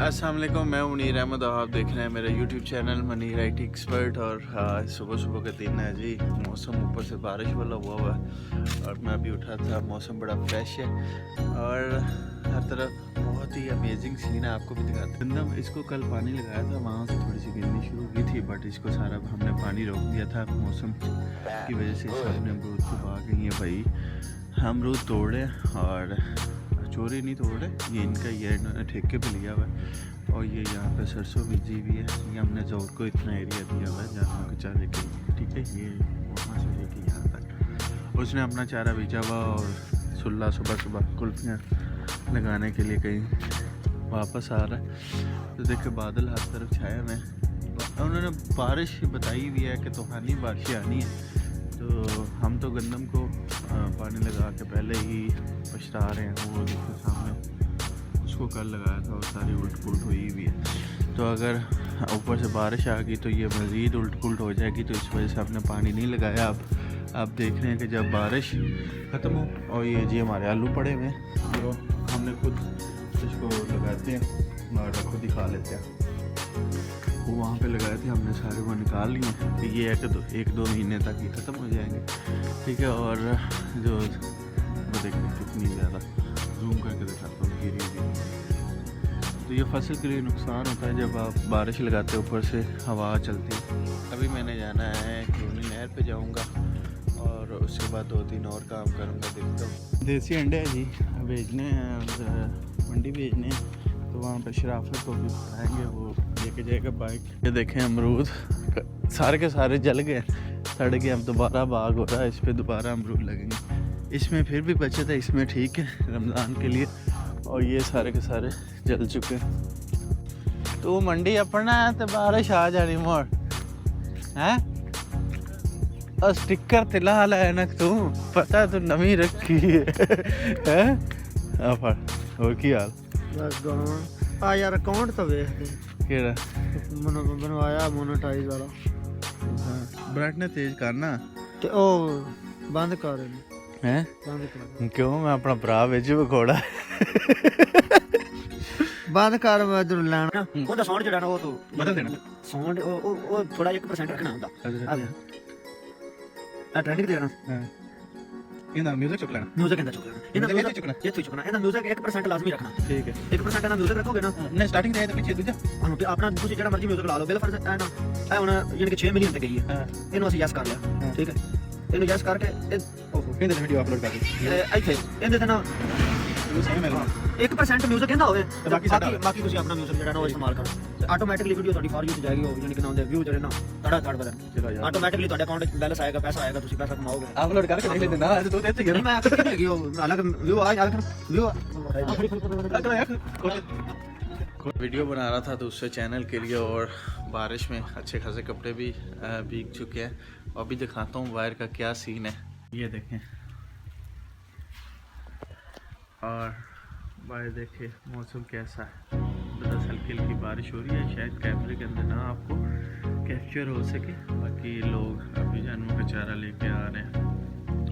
अस्सलाम वालेकुम, मैं मुनीर अहमद और आप देख रहे हैं मेरा YouTube channel Munir IT expert. और सुबह सुबह का दिन है जी। मौसम ऊपर से बारिश वाला हुआ है और मैं अभी उठा था। मौसम बड़ा फ्रेश है और हर तरफ बहुत ही अमेजिंग सीन है। आपको भी दिखाते हैं। गंदम इसको कल पानी लगाया था, वहाँ से थोड़ी सी गिरनी शुरू हुई थी, बट इसको सारा हमने पानी रोक दिया था। मौसम की वजह से सामने अमरूद खूब आ गई है भाई। हम अमरूद तोड़े और चोरी नहीं तोड़ रहे, ये इनका ये इन्होंने ठेके पे लिया हुआ है। और ये यहाँ पे सरसों बीजी हुई है। ये हमने जोर को इतना एरिया दिया हुआ है जानवरों के चारे के लिए, ठीक है। ये वहाँ से लेके यहाँ तक उसने अपना चारा बीजा हुआ और सुल्ला सुबह सुबह कुल्फियाँ लगाने के लिए कहीं वापस आ रहा है। तो देखो बादल हर तरफ छाए हुए हैं। उन्होंने बारिश बताई हुई है कि तूफानी बारिश आनी है। तो हम तो गंदम को पानी लगा के पहले ही पछता रहे हैं। वो देखो सामने, उसको कल लगाया था और सारी उल्ट पुल्ट हुई हुई है। तो अगर ऊपर से बारिश आ गई तो ये मज़ीद उल्ट पुल्ट हो जाएगी। तो इस वजह से हमने पानी नहीं लगाया। अब आप देख रहे हैं कि जब बारिश ख़त्म हो, और ये जी हमारे आलू पड़े हुए हैं जो हमने खुद इसको लगाते हैं और खुद ही खा लेते हैं। वो वहाँ पे लगाए थे हमने, सारे वो निकाल लिए। तो ये है कि एक दो महीने तक ये ख़त्म हो जाएंगे, ठीक है। और जो वो देखिए कितनी ज़्यादा जूम करके दिखाता हूँ गिरी हुई। तो ये फसल के लिए नुकसान होता है जब आप बारिश लगाते हो, ऊपर से हवा चलती है। अभी मैंने जाना है क्योंकि नहर पे जाऊँगा और उसके बाद 2-3 और काम करूँगा। देखता हूँ देसी अंडे हैं जी, भेजने हैं और मंडी भेजने हैं। तो वहाँ पे शराफत को भी आएंगे, वो लेके जाएगा बाइक। ये देखें अमरूद सारे के सारे जल गए, सड़ गए। अब दोबारा बाग हो रहा है, इस पे दोबारा अमरूद लगेंगे। इसमें फिर भी बचत है, इसमें ठीक है रमज़ान के लिए। और ये सारे के सारे जल चुके हैं। तो मंडी अपना है तो बारिश आ जानी मोड़ है। और स्टिकर तिला हाल है ना, तू पता तू नवी रखी है। और की हाल आ यार अकाउंट तो वेख दे केड़ा बनवाया मोनेटाइज वाला। ब्राइटनेस तेज करना ते ओ बंद कर हैं। बंद कर क्यों? मैं अपना भरा बेच बखोड़ा बंद कर। मैं इधर लेना ਉਹਦਾ ਸਾਊਂਡ ਜਿਹੜਾ ਨਾ ਉਹ ਤੂੰ बदल देना। ਸਾਊਂਡ ਉਹ ਥੋੜਾ 1% ਰੱਖਣਾ ਹੁੰਦਾ। ਆ ਗਿਆ ਆ ਟ੍ਰੈਂਡਿੰਗ ਤੇ ਜਾਣਾ। ਇਹਦਾ ਮਿਊਜ਼ਿਕ ਚੁੱਕ ਲੈਣਾ। म्यूजिक ਇਹਦਾ ਚੁੱਕ ਲੈਣਾ। ਇਹਦਾ म्यूजिक म्यूजिक ਚੁੱਕਣਾ। ਇਹ ਚੁੱਕਣਾ। ਇਹਦਾ म्यूजिक 1% ਲਾਜ਼ਮੀ ਰੱਖਣਾ। ठीक है। 1% ਇਹਦਾ म्यूजिक ਰੱਖੋਗੇ ਨਾ, नहीं स्टार्टिंग से तो पीछे दूजा ਹੁਣ ਤੇ ਆਪਣਾ ਤੁਸੀਂ ਜਿਹੜਾ ਮਰਜ਼ੀ म्यूजिक ਲਾ ਲਓ। ਬਿਲ ਫਰਜ਼ ਹੈ ਨਾ, ਇਹ ਹੁਣ ਯਾਨੀ ਕਿ 6 ਮਿਲੀਅਨ ਤੇ ਗਈ ਹੈ। ਇਹਨੂੰ ਅਸੀਂ ਯੈਸ ਕਰ ਲਿਆ, ਠੀਕ ਹੈ। ਇਹਨੂੰ ਯੈਸ ਕਰਕੇ ओहो ਇਹਦੇ ਵੀਡੀਓ ਅਪਲੋਡ ਕਰ ਦੇ। ਇੱਥੇ ਇਹਦੇ ਤੇ ਨਾ ਇਹ ਸਹੀ ਮਿਲ 1% म्यूजिक ਕਹਿੰਦਾ ਹੋਵੇ ਤੇ ਬਾਕੀ ਤੁਸੀਂ ਆਪਣਾ म्यूजिक ਜਿਹੜਾ ਨਾ ਉਹ ਇਸਤੇਮਾਲ ਕਰੋ ਤੇ ਆਟੋਮੈਟਿਕਲੀ ਵੀਡੀਓ ਤੁਹਾਡੀ ਫॉर ਯੂ ਤੇ ਜਾਏਗੀ। ਉਹ ਯਾਨੀ ਕਿ ਨਾ ਉਹਦੇ ਵਿਊ ਜਿਹੜੇ ਨਾ ਤੜਾ ਤੜ ਵਧਣ, ਚਲੋ ਯਾਰ ਆਟੋਮੈਟਿਕਲੀ ਤੁਹਾਡੇ ਅਕਾਊਂਟ ਵਿੱਚ ਬੈਲੈਂਸ ਆਏਗਾ, ਪੈਸਾ ਆਏਗਾ, ਤੁਸੀਂ ਪੈਸਾ ਕਮਾਓਗੇ। अपलोड करके देख लेते ना। तो देते नहीं मैं आकर नहीं लगी वो अलग व्यू आया व्यू वीडियो बना रहा था दूसरे चैनल के लिए और बारिश में अच्छे खासे कपड़े भी भीग चुके हैं। अभी दिखाता हूँ वायर का क्या सीन है, ये देखें। और वायर देखें मौसम कैसा है। बस हल्की हल्की बारिश हो रही है, शायद कैमरे के अंदर ना आपको कैप्चर हो सके। बाकी लोग अभी जानवरों का चारा लेके आ रहे हैं,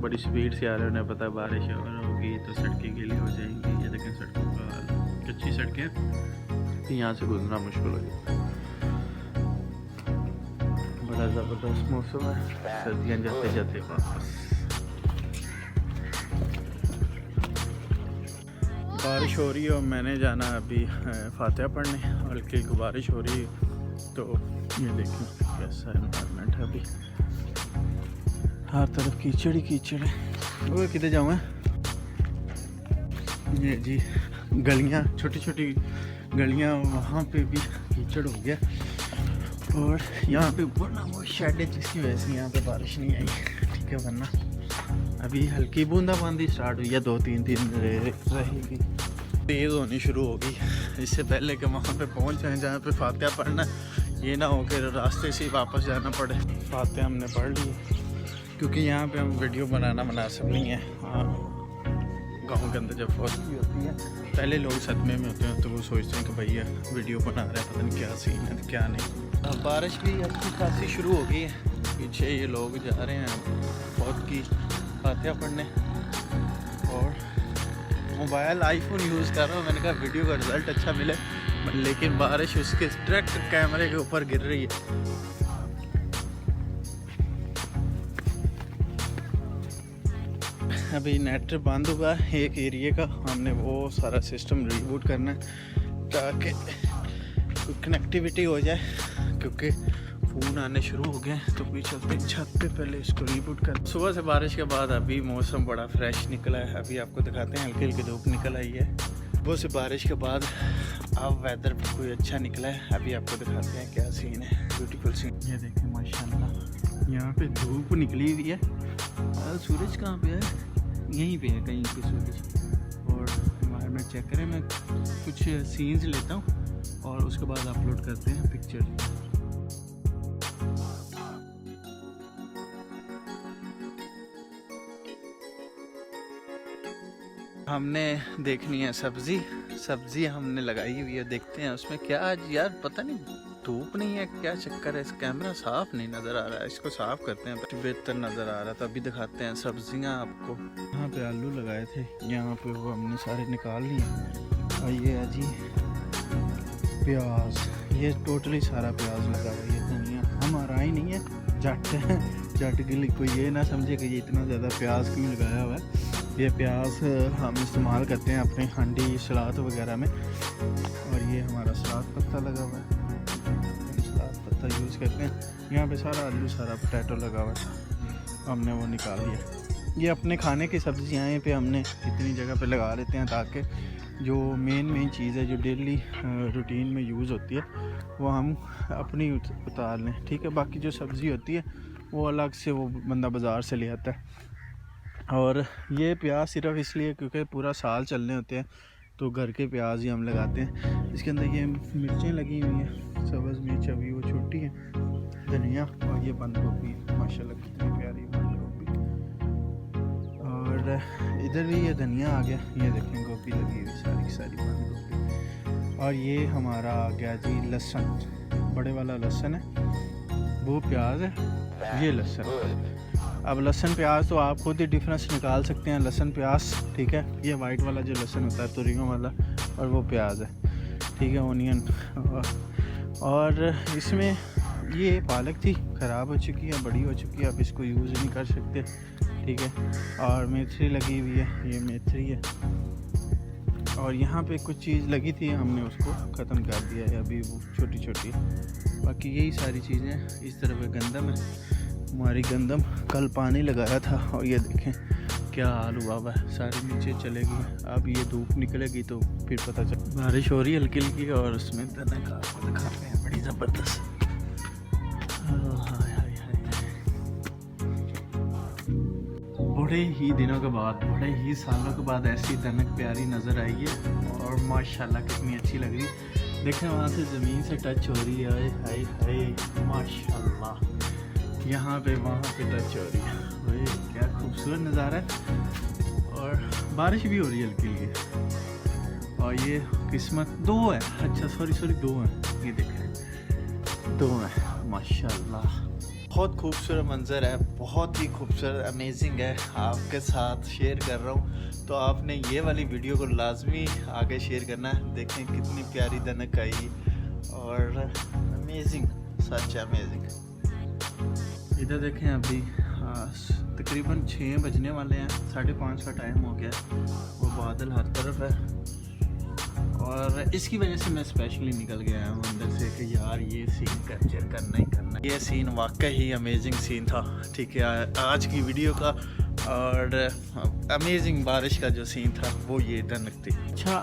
बड़ी स्पीड से आ रहे हैं। उन्हें पता है बारिश और होगी तो सड़कें गीली हो जाएंगी। ये देखें सड़कों का हाल, कच्ची सड़कें, यहाँ से गुजरना मुश्किल हो जाए। बड़ा ज़बरदस्त मौसम है, सर्दियाँ जाते जाते वापस। बारिश हो रही है और मैंने जाना अभी फातिहा पढ़ने, और हल्की हल्की बारिश हो रही है। तो ये देखिए कैसा एनवायरनमेंट है अभी, हर तरफ कीचड़ ही कीचड़ है। वो किधर जाऊँ मैं? ये जी गलियाँ, छोटी छोटी गलियाँ, वहाँ पे भी कीचड़ हो गया। और यहाँ पे ऊपर ना वो शेड है जिसकी वजह से यहाँ पे बारिश नहीं आई, ठीक है। वरना अभी हल्की बूंदाबांदी स्टार्ट हुई है, 2-3 दिन रहेगी, तेज़ होनी शुरू होगी। इससे पहले कि वहाँ पे पहुँच जाएँ जहाँ पे फातिहा पढ़ना, ये ना हो कि रास्ते से ही वापस जाना पड़े। फातिहा हमने पढ़ ली क्योंकि यहाँ पे हम वीडियो बनाना मुनासिब नहीं है। गाँव के अंदर जब फौज भी होती है, पहले लोग सदमे में होते हैं तो वो सोचते हैं कि भैया वीडियो बना रहे हैं, पता नहीं क्या सीन है क्या नहीं। अब बारिश भी अच्छी खासी शुरू हो गई है। पीछे ये लोग जा रहे हैं फौज की फातिहा पढ़ने। और मोबाइल आईफोन यूज़ कर रहा हूँ। मैंने कहा वीडियो का रिज़ल्ट अच्छा मिले लेकिन बारिश उसके डायरेक्ट कैमरे के ऊपर गिर रही है। अभी नेट बंद हुआ है एक एरिया का, हमने वो सारा सिस्टम रीबूट करना है ताकि कनेक्टिविटी हो जाए, क्योंकि फ़ोन आने शुरू हो गए हैं। तो भी चलते हैं छत पे, पहले इसको रीबूट कर। सुबह से बारिश के बाद अभी मौसम बड़ा फ्रेश निकला है। अभी आपको दिखाते हैं, हल्की हल्की धूप निकल आई है। सुबह से बारिश के बाद अब वेदर कोई अच्छा निकला है। अभी आपको दिखाते हैं क्या सीन है, ब्यूटीफुल सीन। ये देखें माशाल्लाह, यहाँ पे धूप निकली हुई है। सूरज कहाँ पे है? यहीं पे है कहीं पे सूरज। और एनवायरनमेंट चेक करें, मैं कुछ सीन्स लेता हूँ और उसके बाद अपलोड करते हैं पिक्चर। हमने देखनी है सब्जी हमने लगाई हुई है। देखते हैं उसमें क्या, आज यार पता नहीं धूप नहीं है क्या चक्कर है, इस कैमरा साफ नहीं नज़र आ रहा है। इसको साफ करते हैं, बेहतर नज़र आ रहा था। अभी दिखाते हैं सब्जियां आपको। यहाँ पे आलू लगाए थे, यहाँ पे वो हमने सारे निकाल लिए। और ये है जी प्याज, ये टोटली सारा प्याज लगा हुआ है। ये धनिया हमारा ही नहीं है, जट है, जट के लिए कोई ये ना समझे कि ये इतना ज़्यादा प्याज क्यों लगाया हुआ है। ये प्याज हम इस्तेमाल करते हैं अपने हांडी सलाद वगैरह में। और ये हमारा सलाद पत्ता लगा हुआ है, सलाद पत्ता यूज़ करते हैं। यहाँ पे सारा आलू सारा पोटैटो लगा हुआ है, हमने वो निकाल लिया। ये अपने खाने की सब्जियाँ यहाँ पे हमने इतनी जगह पे लगा लेते हैं ताकि जो मेन चीज़ है जो डेली रूटीन में यूज़ होती है वो हम अपनी उतार लें, ठीक है। बाकी जो सब्ज़ी होती है वो अलग से वो बंदा बाज़ार से ले आता है। और ये प्याज सिर्फ इसलिए क्योंकि पूरा साल चलने होते हैं, तो घर के प्याज ही हम लगाते हैं। इसके अंदर ये मिर्चें लगी हुई हैं, सब्ज़ मिर्च अभी वो छोटी है, धनिया, और ये बंद गोभी माशाल्लाह कितनी प्यारी बंद गोभी। और इधर भी ये धनिया आ गया, ये देखें गोभी लगी हुई सारी की सारी बंद गोभी। और ये हमारा आ गया जी लहसुन, बड़े वाला लहसुन है, वो प्याज है, ये लहसुन। अब लहसुन प्याज तो आप खुद ही डिफरेंस निकाल सकते हैं, लहसुन प्याज, ठीक है। ये वाइट वाला जो लहसुन होता है तुरियों वाला, और वो प्याज है, ठीक है, ओनियन। और इसमें ये पालक थी, ख़राब हो चुकी है, बड़ी हो चुकी है, अब इसको यूज़ नहीं कर सकते, ठीक है। और मेथी लगी हुई है, ये मेथी है। और यहाँ पे कुछ चीज़ लगी थी, हमने उसको ख़त्म कर दिया है, अभी वो छोटी छोटी। बाकी यही सारी चीज़ें। इस तरफ गंदम है, हमारी गंदम कल पानी लगाया था, और ये देखें क्या हाल हुआ हुआ है, सारी नीचे चलेगी। अब ये धूप निकलेगी तो फिर पता चल। बारिश हो रही है हल्की हल्की, और उसमें दनक आपको दिखाते हैं बड़ी ज़बरदस्त। बड़े ही दिनों के बाद, बड़े ही सालों के बाद ऐसी दनक प्यारी नज़र आई है, और माशाल्लाह कितनी अच्छी लग रही। देखें वहाँ से ज़मीन से टच हो रही है, हाय हाय माशाल्लाह, यहाँ पे वहाँ पे टच हो रही है। वही क्या खूबसूरत नज़ारा है। और बारिश भी हो रही है हल्की हल्की। और ये किस्मत दो है, अच्छा सॉरी दो हैं, ये देखें दो हैं माशाल्लाह। बहुत खूबसूरत मंज़र है, बहुत ही खूबसूरत, अमेजिंग है। आपके साथ शेयर कर रहा हूँ, तो आपने ये वाली वीडियो को लाजमी आगे शेयर करना है। देखें कितनी प्यारी दनक आई, और अमेजिंग, सच अमेजिंग। इधर देखें अभी तकरीबन 6 बजने वाले हैं, 5:30 का टाइम हो गया है, वो बादल हर तरफ है। और इसकी वजह से मैं स्पेशली निकल गया हूँ अंदर से कि यार ये सीन कैप्चर करना ही करना। ये सीन वाकई ही अमेजिंग सीन था, ठीक है, आज की वीडियो का। और अमेजिंग बारिश का जो सीन था वो ये दनक थी। अच्छा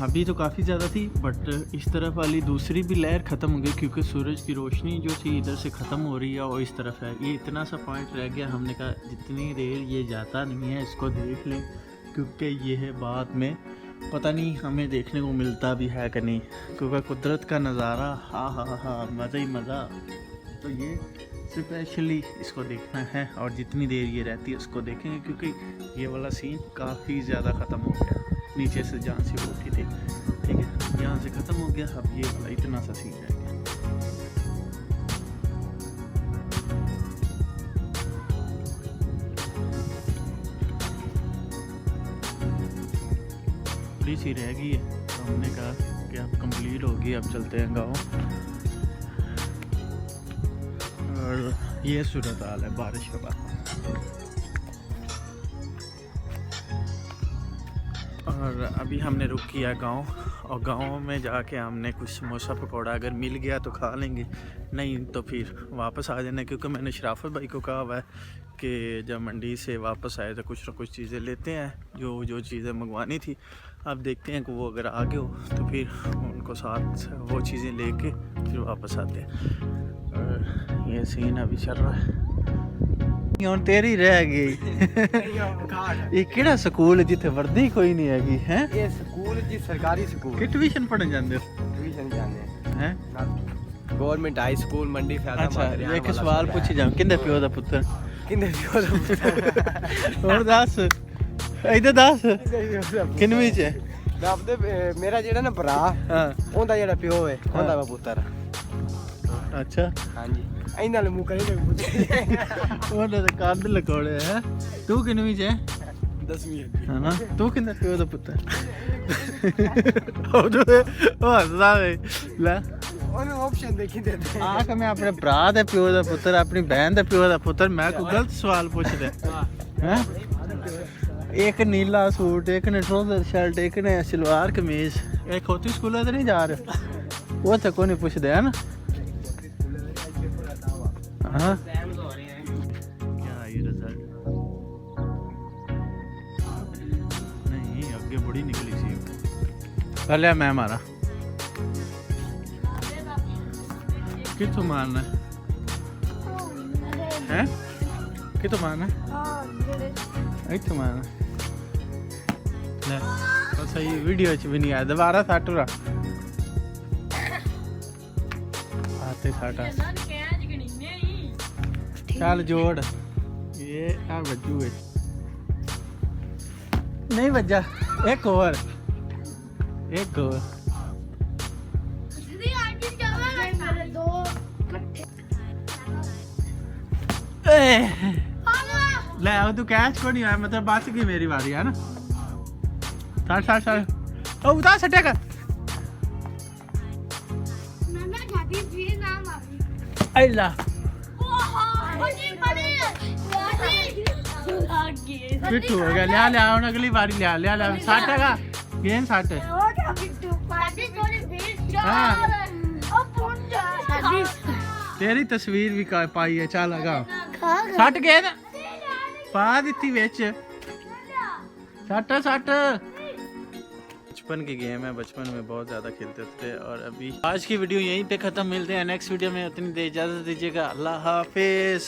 अभी तो काफ़ी ज़्यादा थी, बट इस तरफ वाली दूसरी भी लहर ख़त्म हो गई, क्योंकि सूरज की रोशनी जो थी इधर से ख़त्म हो रही है और इस तरफ है। ये इतना सा पॉइंट रह गया, हमने कहा जितनी देर ये जाता नहीं है इसको देख लें, क्योंकि ये है बाद में पता नहीं हमें देखने को मिलता भी है कि नहीं, क्योंकि कुदरत का नज़ारा हाँ मज़ा ही मज़ा। तो ये स्पेशली इसको देखना है, और जितनी देर ये रहती है उसको देखेंगे, क्योंकि ये वाला सीन काफ़ी ज़्यादा ख़त्म हो गया। नीचे से जहाँ से वो उठी थी, ठीक है, यहाँ से ख़त्म हो गया। अब ये वाला इतना सा सीन रह गया। थोड़ी सी रह गई है, तो हमने कहा कि अब कंप्लीट होगी, अब चलते हैं गाँव। और ये सूरत हाल है बारिश के बाद। और अभी हमने रुक किया गांव, और गांव में जाके हमने कुछ समोसा पकौड़ा अगर मिल गया तो खा लेंगे, नहीं तो फिर वापस आ जाना, क्योंकि मैंने शराफत भाई को कहा हुआ है कि जब मंडी से वापस आए तो कुछ ना कुछ चीज़ें लेते हैं, जो चीज़ें मंगवानी थी। अब देखते हैं कि वो अगर आगे हो तो फिर उनको साथ वो चीज़ें लेके फिर वापस आते हैं। और ये सीन अभी चल रहा है। ਹੁਣ तेरी रह गई। ये ਕਿਹੜਾ ਸਕੂਲ ਜਿੱਥੇ ਵਰਦੀ ਕੋਈ ਨਹੀਂ ਹੈਗੀ ਹੈ? ਇਹ ਸਕੂਲ ਜੀ ਸਰਕਾਰੀ ਸਕੂਲ। ਕਿ ਟਿਊਸ਼ਨ ਪੜਨ ਜਾਂਦੇ ਹੋ? ਟਿਊਸ਼ਨ ਜਾਂਦੇ ਹੈ? ਗਵਰਨਮੈਂਟ ਹਾਈ ਸਕੂਲ ਮੰਡੀ ਫੈਜ਼ਾ। ਅੱਛਾ, ਇੱਕ ਸਵਾਲ ਪੁੱਛੀ ਜਾਵਾਂ, ਕਿੰਦੇ ਪਿਓ ਦਾ ਪੁੱਤਰ? ਕਿੰਦੇ ਪਿਓ ਦਾ ਪੁੱਤਰ? ਹੋਰ ਦੱਸ, ਇੱਧਰ ਦੱਸ ਕਿੰਨਵੀਂ ਚ? ਰੱਬਦੇ ਮੇਰਾ ਜਿਹੜਾ ਨਾ ਭਰਾ, ਹਾਂ, ਉਹਦਾ ਜਿਹੜਾ ਪਿਓ ਹੈ ਉਹਦਾ ਵਾ ਪੁੱਤਰ। ਅੱਛਾ, ਹਾਂਜੀ, ਇਹਨਾਂ ਨੂੰ ਮੁਕਰੇ ਨੇ ਪੁੱਛੇ। ਉਹਦਾ ਤਾਂ ਕੰਧ ਲਗਾਉਣੇ ਹੈ। ਤੂੰ ਕਿੰਨਵੀਂ ਚ ਹੈ? 10ਵੀਂ ਹੈ ਨਾ? ਤੂੰ ਕਿੰਦੇ ਪਿਓ ਦਾ ਪੁੱਤਰ? ਉਹ ਹੱਸਦਾ ਵੇ ਲੈ। ਉਹਨੂੰ ਆਪਸ਼ਨ ਦੇਖੀ ਦੇ ਆ ਕਿ ਮੈਂ ਆਪਣੇ ਭਰਾ ਦੇ ਪਿਓ ਦਾ ਪੁੱਤਰ, ਆਪਣੀ ਭੈਣ ਦੇ ਪਿਓ ਦਾ ਪੁੱਤਰ, ਮੈਂ ਕੋਈ ਗਲਤ ਸਵਾਲ ਪੁੱਛਦਾ ਹੈ? एक नीला सूट, एक ने ट्राउजर शर्ट, एक ने सलवार कमीज, एक होती स्कूल तो नहीं जा रहे, वो तो कोई नहीं पूछते है ना। हाँ क्या ये रिजल्ट नहीं, आगे बड़ी निकली सी। पहले मैं मारा कितों मारना है? कितों मारना है? इतों मारना ले। बस ये वीडियो च भी नहीं आया, दोबारा सट रहा आते साटा। चल जोड़, ये आ बज्जू है, नहीं बज्जा, एक और, एक और। ले आओ, तू कैच को नहीं आया, मतलब बात की मेरी बारी है ना। साठ साठ साठ ओ उतार सटेगा। अल्लाह पिट्टू हो गया। ले ले आओ, अगली बारी ले ले ले। साटेगा गेम साट। तेरी तस्वीर भी पाई है, चल लगा सट गए ना, पा दी विच सट सट। बचपन की गेम है, बचपन में बहुत ज़्यादा खेलते थे। और अभी आज की वीडियो यहीं पे ख़त्म, मिलते हैं नेक्स्ट वीडियो में, उतनी देर इजाज़त दीजिएगा, अल्लाह हाफिज़।